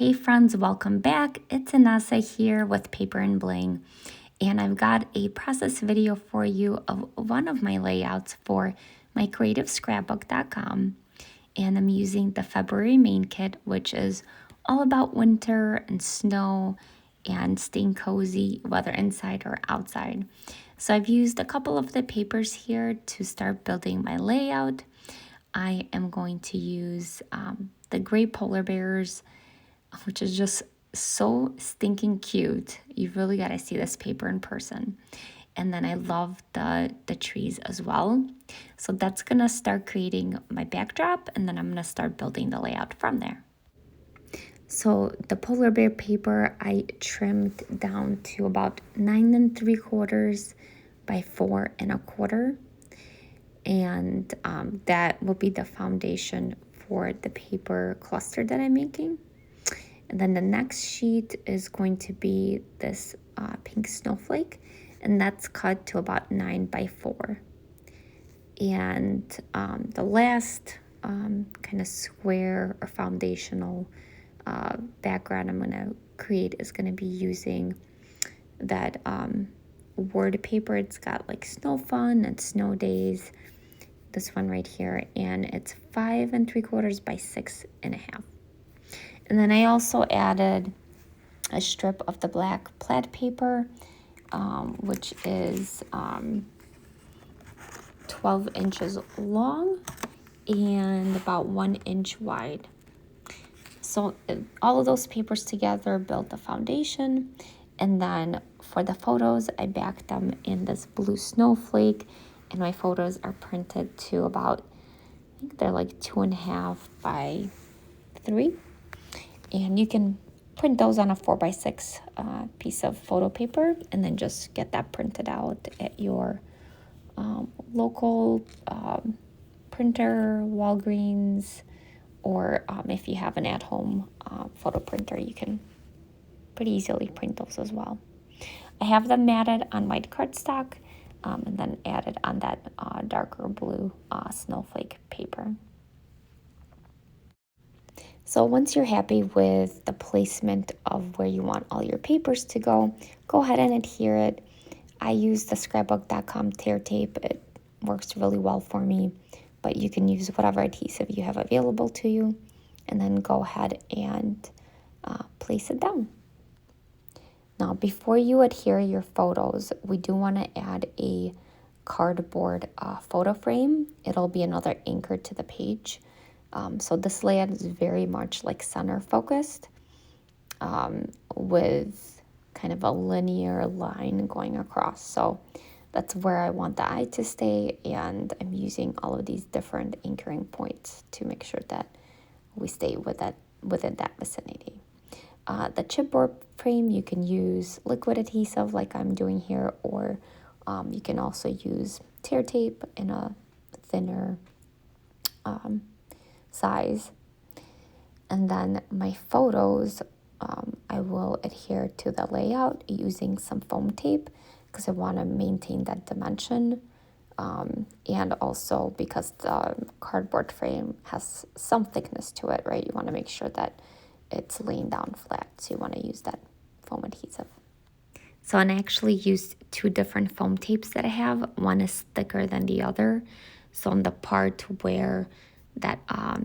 Hey friends, welcome back. It's Anessa here with Paper and Bling, and I've got a process video for you of one of my layouts for my creativescrapbook.com, and I'm using the February main kit, which is all about winter and snow and staying cozy, whether inside or outside. So I've used a couple of the papers here to start building my layout. I am going to use the gray polar bears, which is just so stinking cute. You really got to see this paper in person. And then I love the trees as well. So that's going to start creating my backdrop, and then I'm going to start building the layout from there. So the polar bear paper I trimmed down to about 9 3/4 by 4 1/4. And that will be the foundation for the paper cluster that I'm making. And then the next sheet is going to be this pink snowflake, and that's cut to about 9 by 4. And the last kind of square or foundational background I'm going to create is going to be using that word paper. It's got like snow fun and snow days. This one right here, and it's 5 3/4 by 6 1/2. And then I also added a strip of the black plaid paper, which is 12 inches long and about 1 inch wide. So all of those papers together build the foundation. And then for the photos, I backed them in this blue snowflake, and my photos are printed to about, I think they're like 2.5 by 3. And you can print those on a 4x6 piece of photo paper, and then just get that printed out at your local printer, Walgreens, or if you have an at-home photo printer, you can pretty easily print those as well. I have them matted on white cardstock, and then added on that darker blue snowflake paper. So once you're happy with the placement of where you want all your papers to go ahead and adhere it. I use the scrapbook.com tear tape. It works really well for me, but you can use whatever adhesive you have available to you, and then go ahead and place it down. Now, before you adhere your photos, we do want to add a cardboard photo frame. It'll be another anchor to the page. So this layout is very much like center focused, with kind of a linear line going across. So that's where I want the eye to stay, and I'm using all of these different anchoring points to make sure that we stay within that vicinity. The chipboard frame, you can use liquid adhesive like I'm doing here, or you can also use tear tape in a thinner size. And then my photos, I will adhere to the layout using some foam tape because I want to maintain that dimension, and also because the cardboard frame has some thickness to it, right? You want to make sure that it's laying down flat, so you want to use that foam adhesive. So I actually used 2 different foam tapes that I have. One is thicker than the other. So on the part where that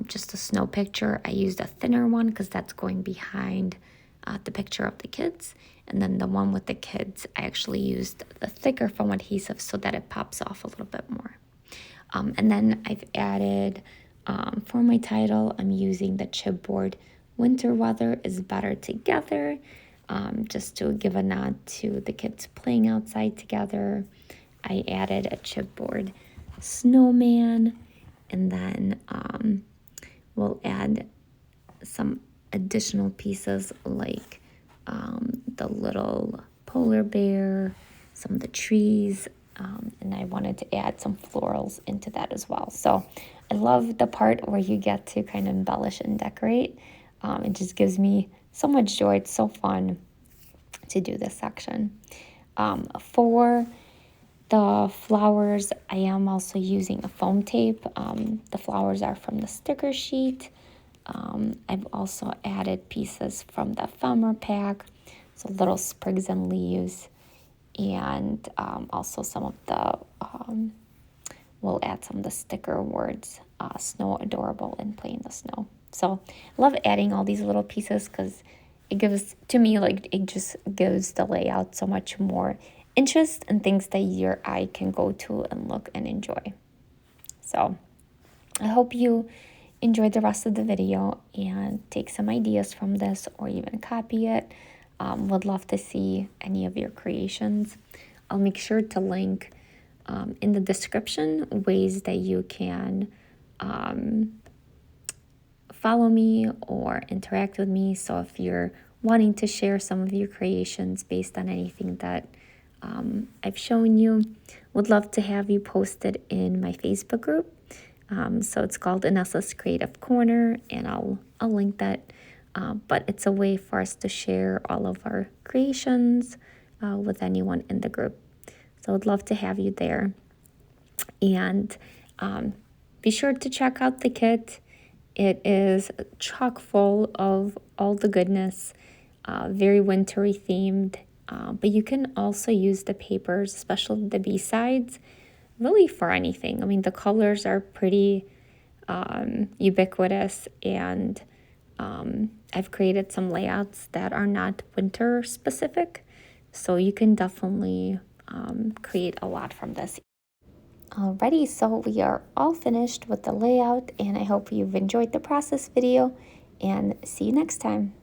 just a snow picture, I used a thinner one because that's going behind the picture of the kids. And then the one with the kids, I actually used the thicker foam adhesive so that it pops off a little bit more. And then I've added, for my title, I'm using the chipboard Winter Weather is Better Together, just to give a nod to the kids playing outside together. I added a chipboard snowman, and then we'll add some additional pieces like the little polar bear, some of the trees, and I wanted to add some florals into that as well. So I love the part where you get to kind of embellish and decorate. It just gives me so much joy. It's so fun to do this section. For the flowers, I am also using a foam tape. The flowers are from the sticker sheet. I've also added pieces from the ephemera pack, so little sprigs and leaves, and also some of the, we'll add some of the sticker words, snow adorable and play in the snow. So I love adding all these little pieces because it gives, to me, like it just gives the layout so much more interest and things that your eye can go to and look and enjoy. So I hope you enjoyed the rest of the video and take some ideas from this or even copy it. Would love to see any of your creations. I'll make sure to link in the description ways that you can follow me or interact with me. So if you're wanting to share some of your creations based on anything that I've shown you, would love to have you posted in my Facebook group. So it's called Anessa's Creative Corner, and I'll link that. But it's a way for us to share all of our creations with anyone in the group. So I'd love to have you there. And be sure to check out the kit. It is chock full of all the goodness, very wintry themed. But you can also use the papers, especially the B-sides, really for anything. I mean, the colors are pretty ubiquitous, and I've created some layouts that are not winter specific, so you can definitely create a lot from this. Alrighty, so we are all finished with the layout, and I hope you've enjoyed the process video, and see you next time.